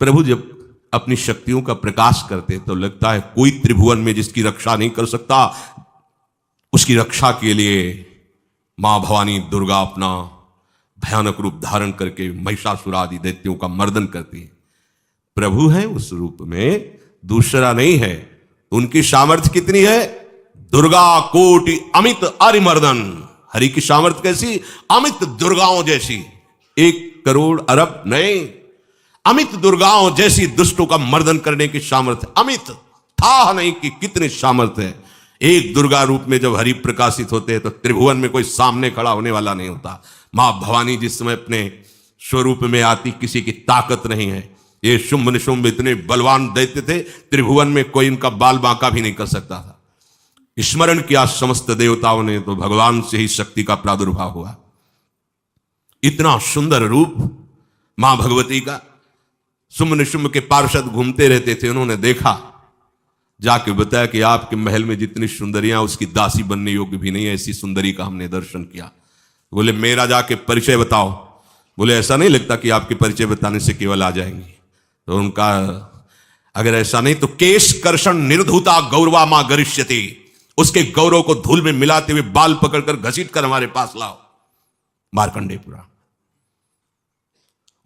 प्रभु जब अपनी शक्तियों का प्रकाश करते तो लगता है कोई त्रिभुवन में जिसकी रक्षा नहीं कर सकता, उसकी रक्षा के लिए मां भवानी दुर्गा अपना भयानक रूप धारण करके महिषासुर आदि दैत्यों का मर्दन करती है। प्रभु है उस रूप में, दूसरा नहीं है। उनकी सामर्थ्य कितनी है? दुर्गा कोटि अमित अरिमर्दन। हरि की सामर्थ्य कैसी? अमित दुर्गाओं जैसी। 1 करोड़ अरब नहीं, अमित दुर्गाओं जैसी दुष्टों का मर्दन करने की सामर्थ्य। अमित था नहीं कि कितनी सामर्थ्य है। एक दुर्गा रूप में जब हरि प्रकाशित होते हैं तो त्रिभुवन में कोई सामने खड़ा होने वाला नहीं होता। मां भवानी जिस समय अपने स्वरूप में आती, किसी की ताकत नहीं है। ये शुंभ निशुंभ इतने बलवान दैत्य थे, त्रिभुवन में कोई इनका बाल बांका भी नहीं कर सकता था। स्मरण किया समस्त देवताओं ने तो भगवान से ही शक्ति का प्रादुर्भाव हुआ। इतना सुंदर रूप मां भगवती का। शुंभ निशुंभ के पार्षद घूमते रहते थे, उन्होंने देखा, जाके बताया कि आपके महल में जितनी सुंदरियां उसकी दासी बनने योग्य भी नहीं है, ऐसी सुंदरी का हमने दर्शन किया। बोले मेरा जाके परिचय बताओ। बोले ऐसा नहीं लगता कि आपके परिचय बताने से केवल आ जाएंगी। तो उनका अगर ऐसा नहीं तो केश कर्षण निर्धुता गौरवा मां गरिष्यति, उसके गौरव को धूल में मिलाते हुए बाल पकड़कर घसीट कर हमारे पास लाओ। मार्कंडेय पुराण।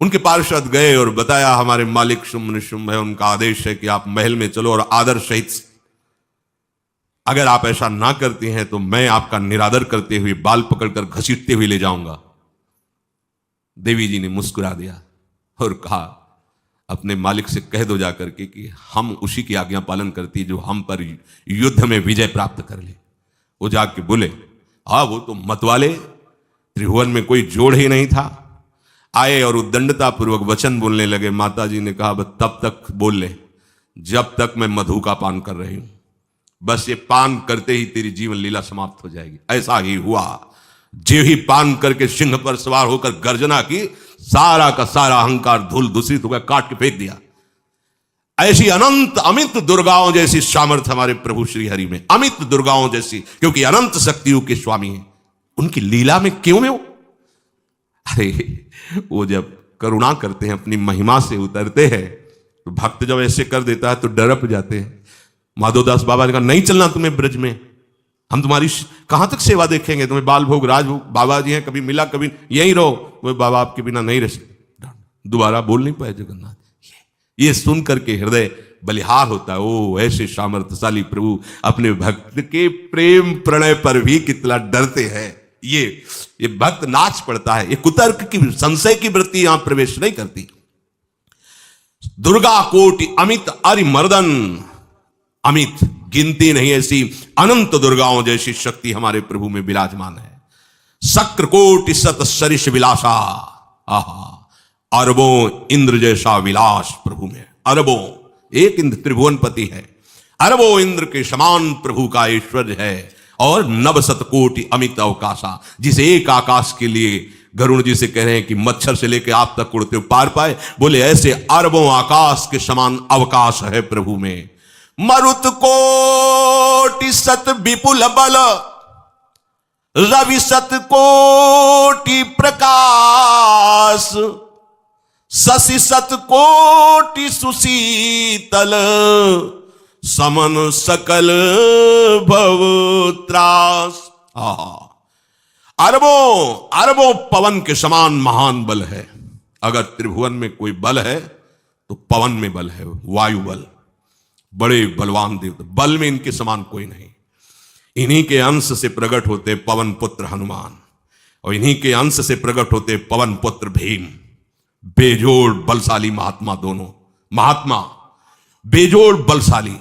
उनके पार्षद गए और बताया हमारे मालिक शुंभ निशुंभ है, उनका आदेश है कि आप महल में चलो और आदर सहित, अगर आप ऐसा ना करती हैं तो मैं आपका निरादर करते हुए बाल पकड़कर घसीटते हुए ले जाऊंगा। देवी जी ने मुस्कुरा दिया और कहा अपने मालिक से कह दो जाकर के कि हम उसी की आज्ञा पालन करती जो हम पर युद्ध में विजय प्राप्त कर ले। वो जाके बोले हाँ वो तो मतवाले, त्रिभुवन में कोई जोड़ ही नहीं था। आए और उद्दंडता पूर्वक वचन बोलने लगे। माता जी ने कहा बस तब तक बोल ले जब तक मैं मधु का पान कर रही हूं, बस ये पान करते ही तेरी जीवन लीला समाप्त हो जाएगी। ऐसा ही हुआ। जो ही पान करके सिंह पर सवार होकर गर्जना की, सारा का सारा अहंकार धूल दूसरी तो काट के फेंक दिया। ऐसी अनंत अमित दुर्गाओं जैसी सामर्थ्य हमारे प्रभु श्री हरि में, अमित दुर्गाओं जैसी, क्योंकि अनंत शक्तियों के स्वामी हैं। उनकी लीला में क्यों में हो? अरे वो जब करुणा करते हैं, अपनी महिमा से उतरते हैं, तो भक्त जब ऐसे कर देता है तो डरप जाते हैं। माधोदास बाबा ने कहा नहीं चलना तुम्हें ब्रज में, हम तुम्हारी कहां तक सेवा देखेंगे, तुम्हें बाल भोग राजभोग, बाबा जी हैं कभी मिला कभी यहीं रहो। वो बाबा आपके बिना नहीं रह सकते। दोबारा बोल नहीं पाए जगन्नाथ। ये सुन करके हृदय बलिहार होता है। ओ ऐसे सामर्थ्यशाली प्रभु अपने भक्त के प्रेम प्रणय पर भी कितना डरते हैं। ये भक्त नाच पड़ता है। ये कुतर्क की संशय की वृत्ति यहां प्रवेश नहीं करती। दुर्गा कोटि अमित अरिमर्दन, अमित गिनती नहीं ऐसी अनंत दुर्गाओं जैसी शक्ति हमारे प्रभु में विराजमान है। शक्र कोटि सत सरिष विलासा, आहा अरबों इंद्र जैसा विलास प्रभु में। अरबों, एक इंद्र त्रिभुवनपति है, अरबों इंद्र के समान प्रभु का ऐश्वर्य है। और नव शतकोटि अमित अवकाशा, जिसे एक आकाश के लिए गरुड़ जी से कह रहे हैं कि मच्छर से लेकर आप तक उड़ते पार पाए, बोले ऐसे अरबों आकाश के समान अवकाश है प्रभु में। मरुत कोटि सत विपुल बल, रवि सत कोटि प्रकाश, शशि सत कोटि सुशीतल, समन सकल भव त्रास। अरबों अरबों पवन के समान महान बल है। अगर त्रिभुवन में कोई बल है तो पवन में बल है, वायु बल। बड़े बलवान देवता, बल में इनके समान कोई नहीं। इन्हीं के अंश से प्रकट होते पवन पुत्र हनुमान, और इन्हीं के अंश से प्रकट होते पवन पुत्र भीम। बेजोड़ बलशाली महात्मा, दोनों महात्मा बेजोड़ बलशाली।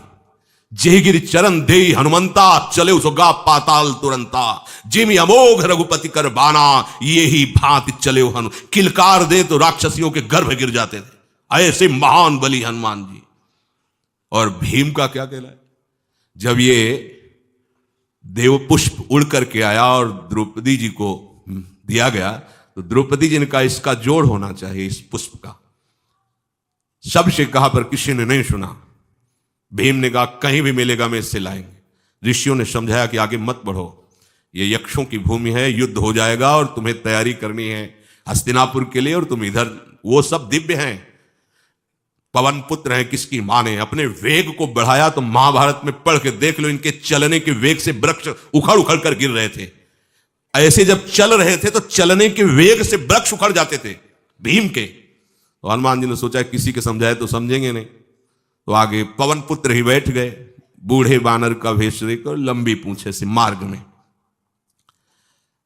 जेगिर चरण दे हनुमंता, चले उसगा पाताल तुरंता। जिमि अमोघ रघुपति कर बाना, ये ही भांति चले हनु। किलकार दे तो राक्षसियों के गर्भ गिर जाते थे। ऐसे महान बली हनुमान जी। और भीम का क्या कहना है? जब ये देव पुष्प उड़ करके आया और द्रौपदी जी को दिया गया, तो द्रौपदी जी ने कहा इसका जोड़ होना चाहिए, इस पुष्प का। सबसे कहा पर किसी ने नहीं सुना। भीम ने कहा कहीं भी मिलेगा मैं इससे लाएंगे। ऋषियों ने समझाया कि आगे मत बढ़ो, ये यक्षों की भूमि है, युद्ध हो जाएगा और तुम्हें तैयारी करनी है हस्तिनापुर के लिए, और तुम इधर, वो सब दिव्य हैं। पवन पुत्र हैं किसकी मां ने अपने वेग को बढ़ाया। तो महाभारत में पढ़ के देख लो, इनके चलने के वेग से वृक्ष उखड़ उखड़ कर गिर रहे थे। ऐसे जब चल रहे थे तो चलने के वेग से वृक्ष उखड़ जाते थे भीम के। तो हनुमान जी ने सोचा किसी के समझाए तो समझेंगे नहीं, तो आगे पवन पुत्र ही बैठ गए, बूढ़े बानर का भेष लेकर, लंबी पूंछे से। मार्ग में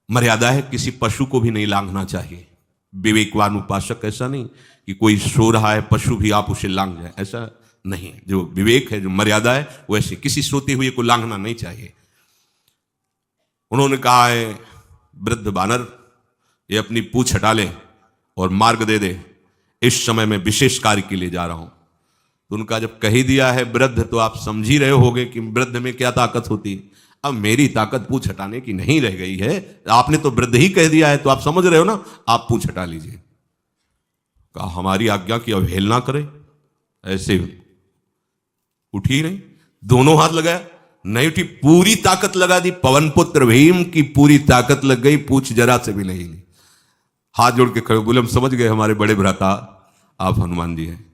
मर्यादा है, किसी पशु को भी नहीं लांघना चाहिए। विवेकवान उपासक ऐसा नहीं कि कोई सो रहा है पशु भी आप उसे लांघ जाए, ऐसा नहीं। जो विवेक है, जो मर्यादा है, वैसे किसी सोते हुए को लांघना नहीं चाहिए। उन्होंने कहा है वृद्ध बानर, ये अपनी पूंछ हटा ले और मार्ग दे दे, इस समय मैं विशेष कार्य के लिए जा रहा हूं। तो उनका जब कही दिया है वृद्ध, तो आप समझ ही रहे होगे कि वृद्ध में क्या ताकत होती है। अब मेरी ताकत पूंछ हटाने की नहीं रह गई है, आपने तो वृद्ध ही कह दिया है, तो आप समझ रहे हो ना, आप पूंछ हटा लीजिए। कहा हमारी आज्ञा की अवहेलना करे, ऐसे उठी नहीं, दोनों हाथ लगाया, नहीं उठी, पूरी ताकत लगा दी। पवन पुत्र भीम की पूरी ताकत लग गई, पूछ जरा से भी नहीं ली। हाथ जोड़ के खड़े बोले हम समझ गए हमारे बड़े भ्राता आप हनुमान जी हैं,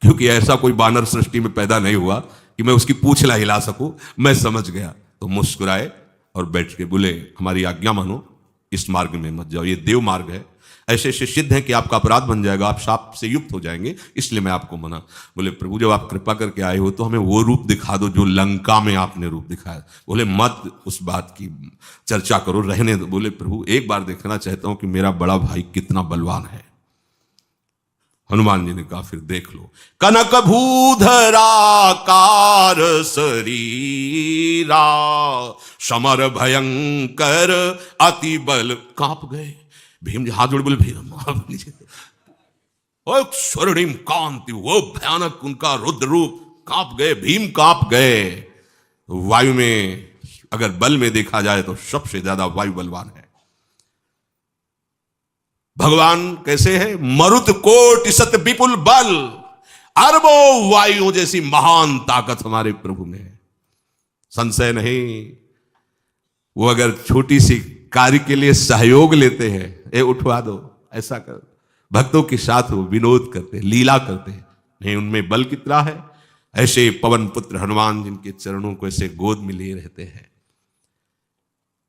क्योंकि ऐसा कोई बानर सृष्टि में पैदा नहीं हुआ कि मैं उसकी पूंछ ला हिला सकूं, मैं समझ गया। तो मुस्कुराए और बैठ के बोले हमारी आज्ञा मानो, इस मार्ग में मत जाओ, ये देव मार्ग है, ऐसे ऐसे सिद्ध है कि आपका अपराध बन जाएगा, आप शाप से युक्त हो जाएंगे, इसलिए मैं आपको मना। बोले प्रभु जब आप कृपा करके आए हो तो हमें वो रूप दिखा दो जो लंका में आपने रूप दिखाया। बोले मत उस बात की चर्चा करो, रहने दो। बोले प्रभु एक बार देखना चाहता हूं कि मेरा बड़ा भाई कितना बलवान है। हनुमान जी ने कहा फिर देख लो। कनक भूधराकार शरीरा, समर भयंकर अति बल। कांप गए भीम जी, हाथ जोड़ बोले भीम स्वर्णिम कांति, वो भयानक उनका रुद्र रूप, कांप गए भीम, कांप गए। वायु में अगर बल में देखा जाए तो सबसे ज्यादा वायु बलवान है। भगवान कैसे है? मरुत कोट सत विपुल बल, अरबों वायु जैसी महान ताकत हमारे प्रभु में है, संशय नहीं। वो अगर छोटी सी कार्य के लिए सहयोग लेते हैं, ए उठवा दो, ऐसा कर, भक्तों के साथ वो विनोद करते, लीला करते हैं, नहीं उनमें बल कितना है। ऐसे पवन पुत्र हनुमान जिनके चरणों को ऐसे गोद में लिए रहते हैं।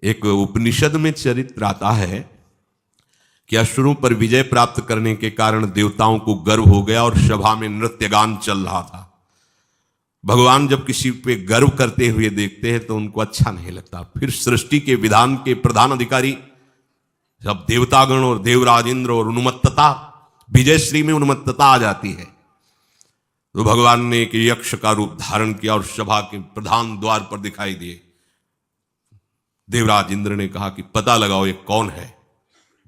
एक उपनिषद में चरित्र आता है कि असुरों पर विजय प्राप्त करने के कारण देवताओं को गर्व हो गया और सभा में नृत्य गान चल रहा था। भगवान जब किसी पे गर्व करते हुए देखते हैं तो उनको अच्छा नहीं लगता। फिर सृष्टि के विधान के प्रधान अधिकारी जब देवतागण और देवराज इंद्र और उन्मत्तता, विजयश्री में उन्मत्तता आ जाती है, तो भगवान ने एक यक्ष का रूप धारण किया और सभा के प्रधान द्वार पर दिखाई दिए। देवराज इंद्र ने कहा कि पता लगाओ ये कौन है,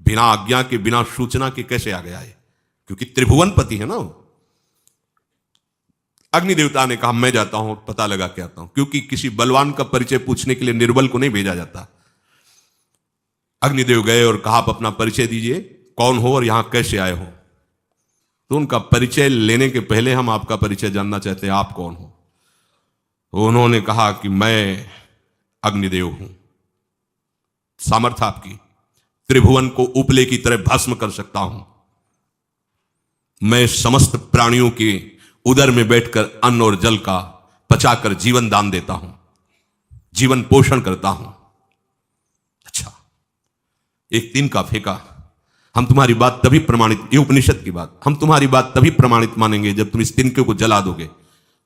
बिना आज्ञा के बिना सूचना के कैसे आ गया है, क्योंकि त्रिभुवनपति है ना। अग्निदेवता ने कहा मैं जाता हूं पता लगा के आता हूं, क्योंकि किसी बलवान का परिचय पूछने के लिए निर्बल को नहीं भेजा जाता। अग्निदेव गए और कहा आप अपना परिचय दीजिए, कौन हो और यहां कैसे आए हो। तो उनका परिचय लेने के पहले हम आपका परिचय जानना चाहते हैं, आप कौन हो। तो उन्होंने कहा कि मैं अग्निदेव हूं, सामर्थ्य आपकी, त्रिभुवन को उपले की तरह भस्म कर सकता हूं। मैं समस्त प्राणियों के उदर में बैठकर अन्न और जल का पचाकर जीवन दान देता हूं, जीवन पोषण करता हूं। अच्छा, एक तिनका फेंका, हम तुम्हारी बात तभी प्रमाणित, ये उपनिषद की बात, हम तुम्हारी बात तभी प्रमाणित मानेंगे जब तुम इस तिनके को जला दोगे।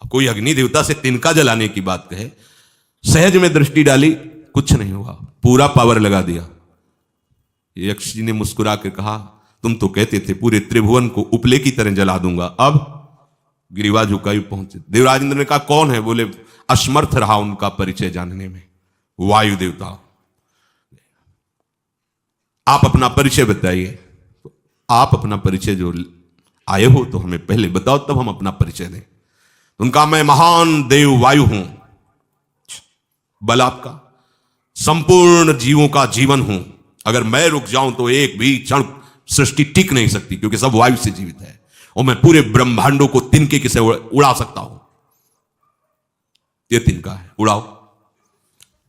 कोई अग्नि देवता से तिनका जलाने की बात कहे, सहज में दृष्टि डाली, कुछ नहीं हुआ, पूरा पावर लगा दिया। यक्ष जी ने मुस्कुरा के कहा तुम तो कहते थे पूरे त्रिभुवन को उपले की तरह जला दूंगा, अब गिरिवा झुकाई पहुंचे। देवराज इंद्र ने कहा कौन है? बोले असमर्थ रहा उनका परिचय जानने में, वायु देवता। आप अपना परिचय बताइए। तो आप अपना परिचय जो आए हो तो हमें पहले बताओ, तब हम अपना परिचय दें। उनका मैं महान देव वायु हूं, बल आपका, संपूर्ण जीवों का जीवन हूं। अगर मैं रुक जाऊं तो एक भी क्षण सृष्टि टिक नहीं सकती, क्योंकि सब वायु से जीवित है, और मैं पूरे ब्रह्मांडों को तिनके से उड़ा सकता हूं। ये तिनका है, उड़ाओ।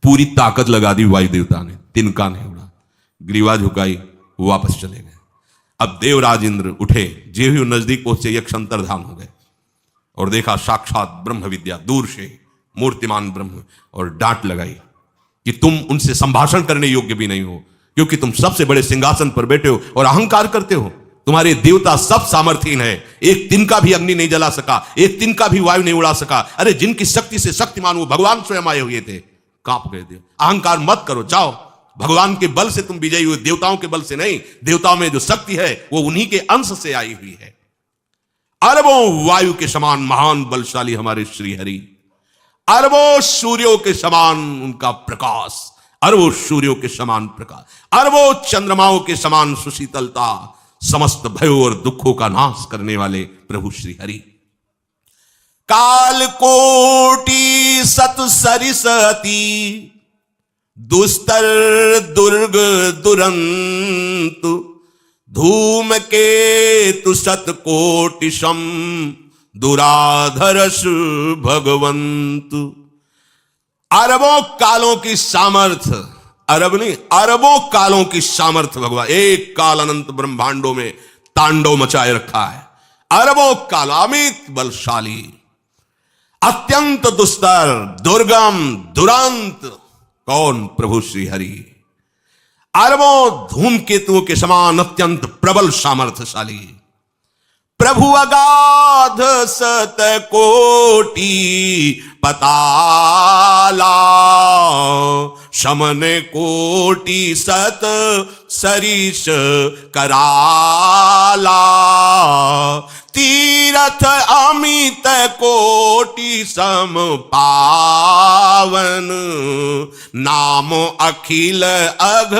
पूरी ताकत लगा दी वायु देवता ने, तिनका नहीं उड़ा। ग्रीवा झुकाई, वापस चले गए। अब देवराज इंद्र उठे, जे ही नजदीक पहुंचे यक्ष अंतर्धान हो गए। और देखा साक्षात ब्रह्म विद्या दूर से मूर्तिमान ब्रह्म, और डांट लगाई कि तुम उनसे संभाषण करने योग्य भी नहीं हो, क्योंकि तुम सबसे बड़े सिंहासन पर बैठे हो और अहंकार करते हो। तुम्हारे देवता सब सामर्थ्यहीन है, एक तिनका भी अग्नि नहीं जला सका, एक तिनका भी वायु नहीं उड़ा सका। अरे जिनकी शक्ति से शक्तिमान वो भगवान स्वयं आए हुए थे, कांप गए थे। अहंकार मत करो, जाओ, भगवान के बल से तुम विजयी हुए, देवताओं के बल से नहीं। देवताओं में जो शक्ति है वो उन्हीं के अंश से आई हुई है। अरबों वायु के समान महान बलशाली हमारे श्री हरि, अरबों सूर्यों के समान उनका प्रकाश, अरबों सूर्यों के समान प्रकाश, अरबों चंद्रमाओं के समान सुशीतलता, समस्त भयों और दुखों का नाश करने वाले प्रभु श्री हरि। काल कोटि सत सरिस अति, दुस्तर दुर्ग दुरंत, धूम केतु सत कोटि सम, दुराधरस भगवंत। अरबों कालों की सामर्थ्य, अरब नहीं अरबों कालों की सामर्थ्य भगवान, एक काल अनंत ब्रह्मांडों में तांडव मचाए रखा है। अरबों काल अमित बलशाली, अत्यंत दुस्तर दुर्गम दुरांत, कौन? प्रभु श्री हरि। अरबों धूमकेतुओं के समान अत्यंत प्रबल सामर्थ्यशाली प्रभु, अगाध सत कोटि पताला, शमन कोटि सत सरिस कराला, तीरथ अमित कोटि सम पावन, नाम अखिल अघ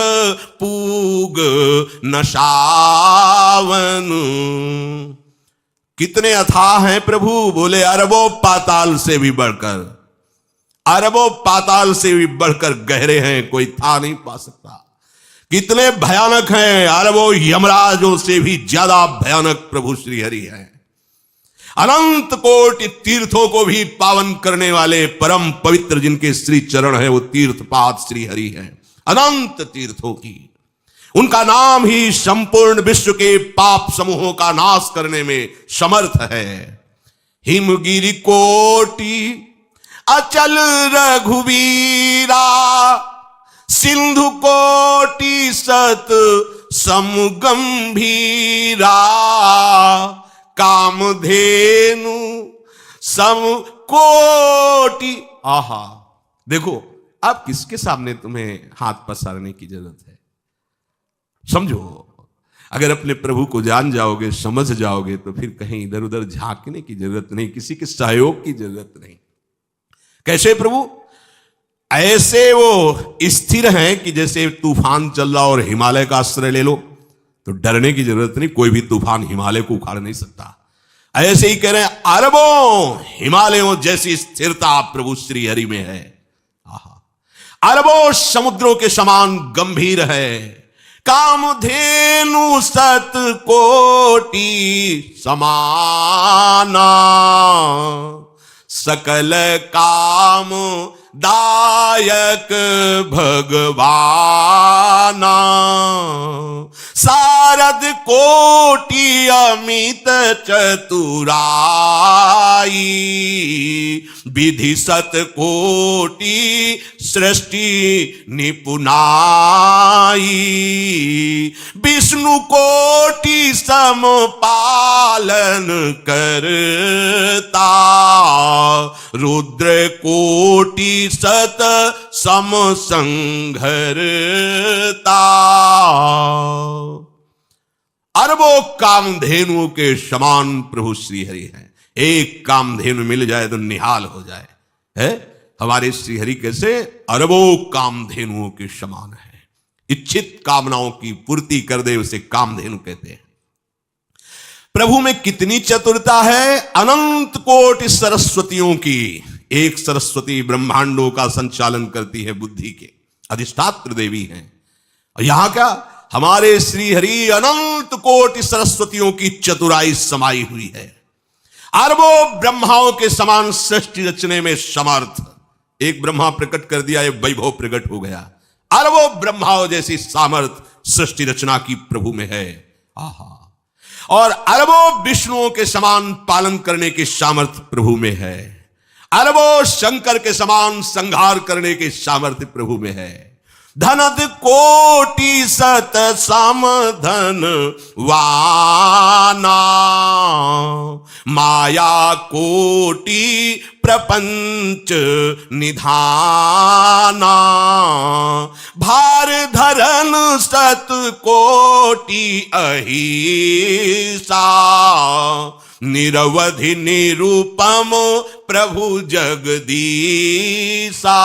पूग नशावन। कितने अथाह हैं प्रभु, बोले अरबों पाताल से भी बढ़कर, अरबों पाताल से भी बढ़कर गहरे हैं, कोई था नहीं पा सकता। कितने भयानक हैं, अरबों यमराजों से भी ज्यादा भयानक प्रभु श्री हरि हैं। अनंत कोटि तीर्थों को भी पावन करने वाले परम पवित्र जिनके श्री चरण है, वो तीर्थपाद श्री हरि हैं। अनंत तीर्थों की, उनका नाम ही संपूर्ण विश्व के पाप समूहों का नाश करने में समर्थ है। हिमगिरि कोटि अचल रघुवीरा, सिंधु कोटि सत समगंभीरा, कामधेनु सम कोटि। आहा, देखो अब किसके सामने तुम्हें हाथ पसारने की जरूरत है? समझो, अगर अपने प्रभु को जान जाओगे, समझ जाओगे, तो फिर कहीं इधर उधर झांकने की जरूरत नहीं, किसी के सहयोग की जरूरत नहीं। कैसे प्रभु? ऐसे वो स्थिर हैं कि जैसे तूफान चल रहा और हिमालय का आश्रय ले लो तो डरने की जरूरत नहीं, कोई भी तूफान हिमालय को उखाड़ नहीं सकता। ऐसे ही कह रहे हैं, अरबों हिमालयों जैसी स्थिरता प्रभु श्री हरि में है। आहा, अरबों समुद्रों के समान गंभीर है। कामधेनु सत कोटि समाना, सकल काम दायक भगवाना, सारद कोटि अमित चतुराई, विधि सत कोटि सृष्टि निपुनाई, विष्णु कोटि सम पालन करता, रुद्र कोटि सत सम संघरता। अरबों कामधेनुओं के समान प्रभु श्री हरि हैं। एक कामधेनु मिल जाए तो निहाल हो जाए, है हमारे श्री हरि कैसे? अरबों कामधेनुओं के समान है। इच्छित कामनाओं की पूर्ति कर दे उसे कामधेनु कहते हैं। प्रभु में कितनी चतुरता है, अनंत कोटि सरस्वतियों की एक सरस्वती ब्रह्मांडों का संचालन करती है, बुद्धि के अधिष्ठात्र देवी हैं। और यहां क्या, हमारे श्री हरि अनंत कोटि सरस्वतियों की चतुराई समाई हुई है। अरबों ब्रह्माओं के समान सृष्टि रचने में समर्थ। एक ब्रह्मा प्रकट कर दिया, एक वैभव प्रकट हो गया। अरबों ब्रह्माओं जैसी सामर्थ सृष्टि रचना की प्रभु में है। आहा, और अरबों विष्णुओं के समान पालन करने की सामर्थ्य प्रभु में है। अरबों शंकर के समान संहार करने की सामर्थ्य प्रभु में है। धनद कोटि सत समधन वाना, माया कोटि प्रपंच निधाना, भार धरन सत कोटि अहिसा, निरवधि निरूपम प्रभु जगदीसा।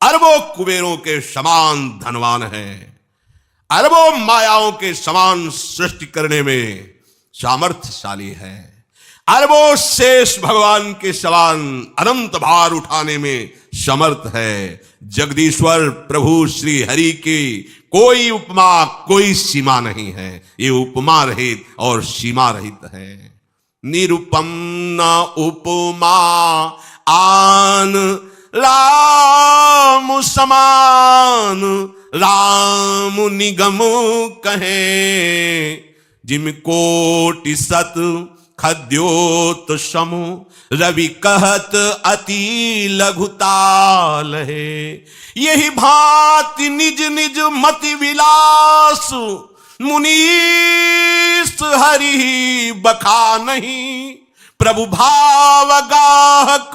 अरबों कुबेरों के समान धनवान है, अरबों मायाओं के समान सृष्टि करने में सामर्थ्यशाली है, अरबों शेष भगवान के समान अनंत भार उठाने में समर्थ है। जगदीश्वर प्रभु श्री हरि की कोई उपमा कोई सीमा नहीं है, ये उपमा रहित और सीमा रहित है। निरुपम न उपमा आन राम समान, राम निगम कहे, जिम कोटि सत खद्योत समु, रवि कहत अति लघुताल है। यही भांति निज निज मति विलास, मुनीस हरि बखा नहीं, प्रभु भाव गाहक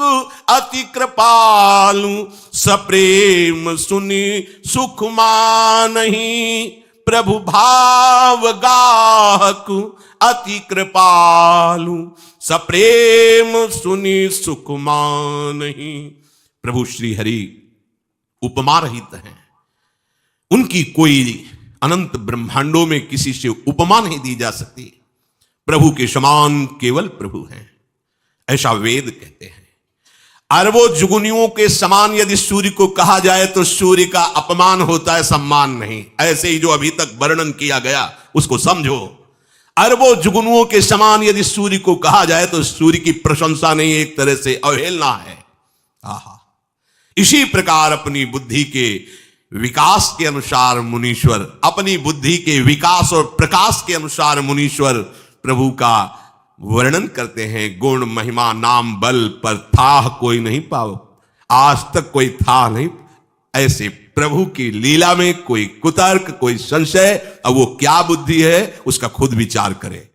अति कृपालु, सप्रेम सुनि सुख मानहि, प्रभु भाव गाहक अति कृपालु, सप्रेम सुनि सुख मानहि। प्रभु श्री हरि उपमा रहित हैं, उनकी कोई अनंत ब्रह्मांडों में किसी से उपमा नहीं दी जा सकती। प्रभु के समान केवल प्रभु हैं, ऐसा वेद कहते हैं। अरबों जुगनियों के समान यदि सूर्य को कहा जाए तो सूर्य का अपमान होता है, सम्मान नहीं। ऐसे ही जो अभी तक वर्णन किया गया उसको समझो। अरबों जुगनुओं के समान यदि सूर्य को कहा जाए तो सूर्य की प्रशंसा नहीं, एक तरह से अवहेलना है। आहा, इसी प्रकार अपनी बुद्धि के विकास के अनुसार मुनीश्वर, अपनी बुद्धि के विकास और प्रकाश के अनुसार मुनीश्वर प्रभु का वर्णन करते हैं। गुण महिमा नाम बल पर था कोई नहीं पाओ, आज तक कोई था नहीं। ऐसे प्रभु की लीला में कोई कुतर्क, कोई संशय, अब वो क्या बुद्धि है उसका खुद विचार करें।